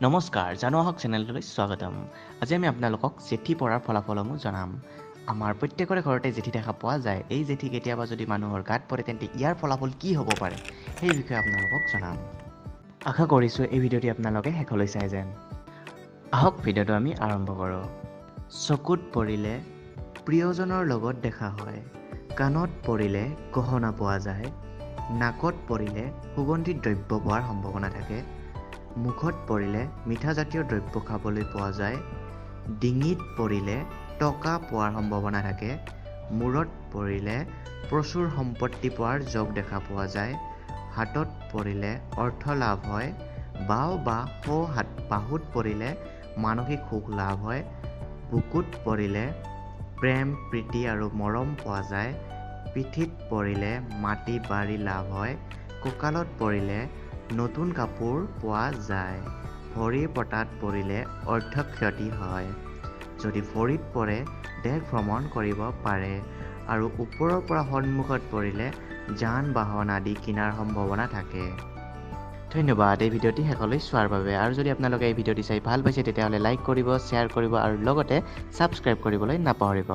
নমস্কাৰ জানুৱাহক চেনেলটোলৈ স্বাগতম। আজি আমি আপোনালোকক জেঠী পৰাৰ ফলাফলসমূহ জনাম। আমাৰ প্ৰত্যেকৰে ঘৰতে জেঠী দেখা পোৱা যায়। এই জেঠী কেতিয়াবা যদি মানুহৰ গাত পৰে তেন্তে ইয়াৰ ফলাফল কি হ'ব পাৰে সেই বিষয়ে আপোনালোকক জনাম। আশা কৰিছোঁ এই ভিডিঅ'টি আপোনালোকে শেষলৈ চাই যেন। আহক ভিডিঅ'টো আমি আৰম্ভ কৰোঁ। চকুত পৰিলে প্ৰিয়জনৰ লগত দেখা হয়, কাণত পৰিলে গহনা পোৱা যায়, নাকত পৰিলে সুগন্ধি দ্ৰব্য পোৱাৰ সম্ভাৱনা থাকে, মুখত পৰিলে মিঠাজাতীয় দ্ৰব্য খাবলৈ পোৱা যায়, ডিঙিত পৰিলে টকা পোৱাৰ সম্ভাৱনা থাকে, মূৰত পৰিলে প্ৰচুৰ সম্পত্তি পোৱাৰ যোগ দেখা পোৱা যায়, হাতত পৰিলে অৰ্থ লাভ হয়, বাওঁ বা সোঁ বাহুত পৰিলে মানসিক সুখ লাভ হয়, বুকুত পৰিলে প্ৰেম প্ৰীতি আৰু মৰম পোৱা যায়, পিঠিত পৰিলে মাটি বাৰী লাভ হয়, কঁকালত পৰিলে নতুন কাপোৰ পোৱা যায়, ভৰিৰ পতাত পৰিলে অৰ্থ ক্ষতি হয়। যদি ভৰিত পৰে দেশ ভ্ৰমণ কৰিব পাৰে আৰু ওপৰৰ পৰা সন্মুখত পৰিলে যান বাহন আদি কিনাৰ সম্ভাৱনা থাকে। ধন্যবাদ এই ভিডিঅ'টি শেষলৈ চোৱাৰ বাবে। আৰু যদি আপোনালোকে এই ভিডিঅ'টি চাই ভাল পাইছে তেতিয়াহ'লে লাইক কৰিব, শ্বেয়াৰ কৰিব আৰু লগতে ছাবস্ক্ৰাইব কৰিবলৈ নাপাহৰিব।